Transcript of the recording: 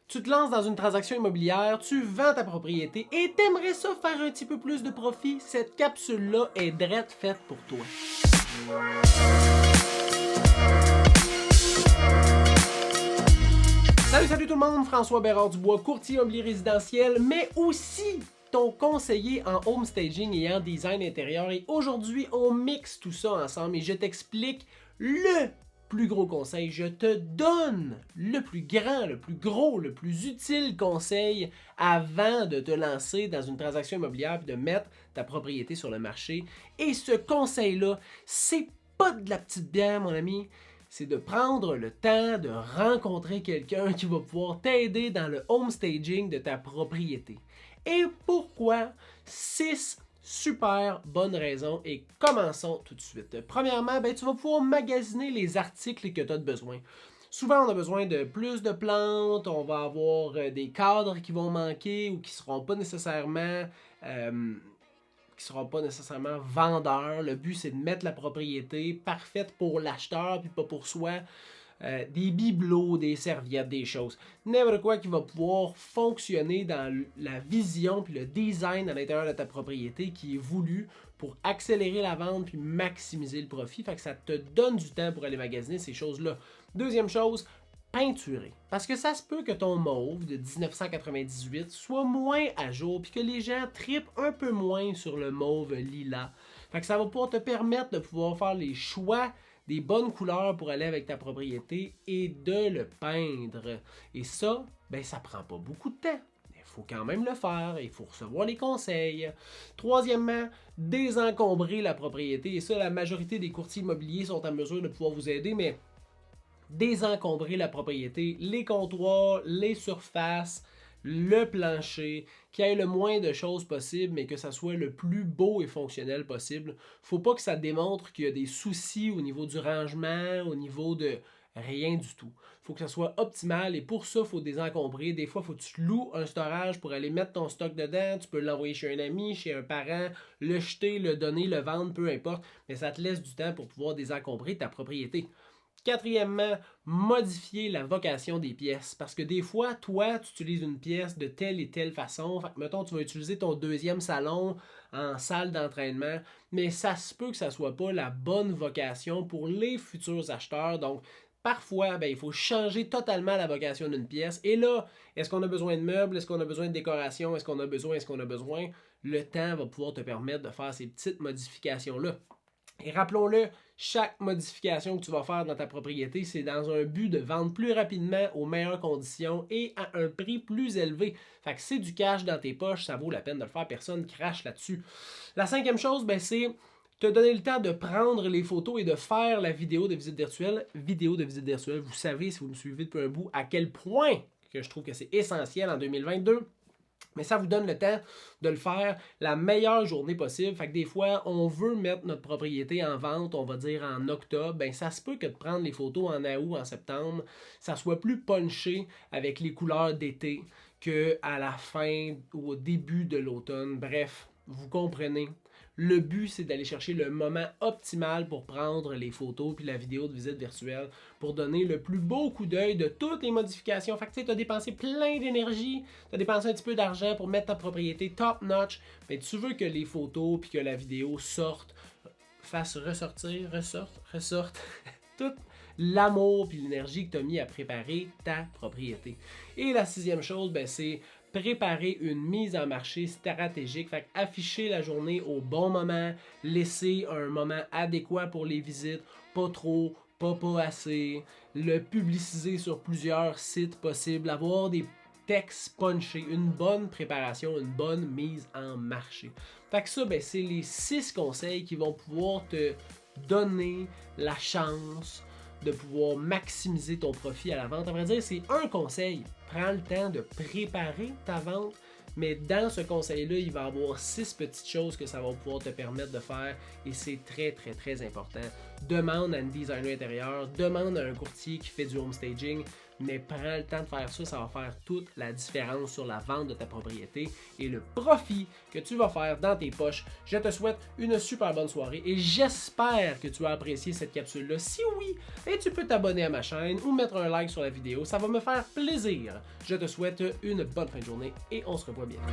Tu te lances dans une transaction immobilière, tu vends ta propriété et t'aimerais ça faire un petit peu plus de profit, cette capsule-là est drette faite pour toi. Salut tout le monde, François Bérard-Dubois, courtier immobilier résidentiel, mais aussi ton conseiller en home staging et en design intérieur. Et aujourd'hui, on mixe tout ça ensemble et je t'explique le plus gros conseil. Je te donne le plus grand, le plus gros, le plus utile conseil avant de te lancer dans une transaction immobilière et de mettre ta propriété sur le marché. Et ce conseil-là, c'est pas de la petite bière, mon ami. C'est de prendre le temps de rencontrer quelqu'un qui va pouvoir t'aider dans le home staging de ta propriété. Et pourquoi? 6 super bonnes raisons et commençons tout de suite. Premièrement, tu vas pouvoir magasiner les articles que tu as besoin. Souvent, on a besoin de plus de plantes, on va avoir des cadres qui vont manquer ou qui ne seront pas nécessairement vendeurs. Le but, c'est de mettre la propriété parfaite pour l'acheteur puis pas pour soi. Des bibelots, des serviettes, des choses. N'importe quoi qui va pouvoir fonctionner dans la vision puis le design à l'intérieur de ta propriété qui est voulu pour accélérer la vente puis maximiser le profit. Fait que ça te donne du temps pour aller magasiner ces choses-là. Deuxième chose, peinturer. Parce que ça se peut que ton mauve de 1998 soit moins à jour puis que les gens trippent un peu moins sur le mauve lilas. Fait que ça va pouvoir te permettre de pouvoir faire les choix des bonnes couleurs pour aller avec ta propriété et de le peindre. Et ça, ça prend pas beaucoup de temps. Il faut quand même le faire, il faut recevoir les conseils. Troisièmement, désencombrer la propriété. Et ça, la majorité des courtiers immobiliers sont en mesure de pouvoir vous aider, mais désencombrer la propriété, les comptoirs, les surfaces, le plancher, qu'il y ait le moins de choses possible, mais que ça soit le plus beau et fonctionnel possible. Faut pas que ça démontre qu'il y a des soucis au niveau du rangement, au niveau de rien du tout. Faut que ça soit optimal et pour ça, il faut désencombrer. Des fois, il faut que tu loues un storage pour aller mettre ton stock dedans. Tu peux l'envoyer chez un ami, chez un parent, le jeter, le donner, le vendre, peu importe. Mais ça te laisse du temps pour pouvoir désencombrer ta propriété. Quatrièmement, modifier la vocation des pièces. Parce que des fois, toi, tu utilises une pièce de telle et telle façon. Fait que, mettons, tu vas utiliser ton deuxième salon en salle d'entraînement, mais ça se peut que ça ne soit pas la bonne vocation pour les futurs acheteurs. Donc, parfois, il faut changer totalement la vocation d'une pièce. Et là, est-ce qu'on a besoin de meubles? Est-ce qu'on a besoin de décoration? Est-ce qu'on a besoin? Le temps va pouvoir te permettre de faire ces petites modifications-là. Et rappelons-le, chaque modification que tu vas faire dans ta propriété, c'est dans un but de vendre plus rapidement, aux meilleures conditions et à un prix plus élevé. Fait que c'est du cash dans tes poches, ça vaut la peine de le faire, personne ne crache là-dessus. La cinquième chose, c'est te donner le temps de prendre les photos et de faire la vidéo de visite virtuelle. Vidéo de visite virtuelle, vous savez, si vous me suivez depuis un bout, à quel point que je trouve que c'est essentiel en 2022. Mais ça vous donne le temps de le faire la meilleure journée possible. Fait que des fois, on veut mettre notre propriété en vente, on va dire en octobre. Ça se peut que de prendre les photos en août, en septembre, ça soit plus punché avec les couleurs d'été qu'à la fin ou au début de l'automne. Bref, vous comprenez. Le but, c'est d'aller chercher le moment optimal pour prendre les photos puis la vidéo de visite virtuelle pour donner le plus beau coup d'œil de toutes les modifications. Fait que tu as dépensé plein d'énergie, tu as dépensé un petit peu d'argent pour mettre ta propriété top notch, mais tu veux que les photos puis que la vidéo sortent, fassent ressortent tout l'amour puis l'énergie que tu as mis à préparer ta propriété. Et la sixième chose, c'est préparer une mise en marché stratégique, fait afficher la journée au bon moment, laisser un moment adéquat pour les visites, pas trop, pas assez, le publiciser sur plusieurs sites possibles, avoir des textes punchés, une bonne préparation, une bonne mise en marché. Fait que ça, c'est les 6 conseils qui vont pouvoir te donner la chance de pouvoir maximiser ton profit à la vente. À vrai dire, c'est un conseil. Prends le temps de préparer ta vente, mais dans ce conseil-là, il va y avoir 6 petites choses que ça va pouvoir te permettre de faire et c'est très, très, très important. Demande à un designer intérieur, demande à un courtier qui fait du home staging, mais prends le temps de faire ça, ça va faire toute la différence sur la vente de ta propriété et le profit que tu vas faire dans tes poches. Je te souhaite une super bonne soirée et j'espère que tu as apprécié cette capsule-là. Si oui, tu peux t'abonner à ma chaîne ou mettre un like sur la vidéo, ça va me faire plaisir. Je te souhaite une bonne fin de journée et on se revoit bientôt.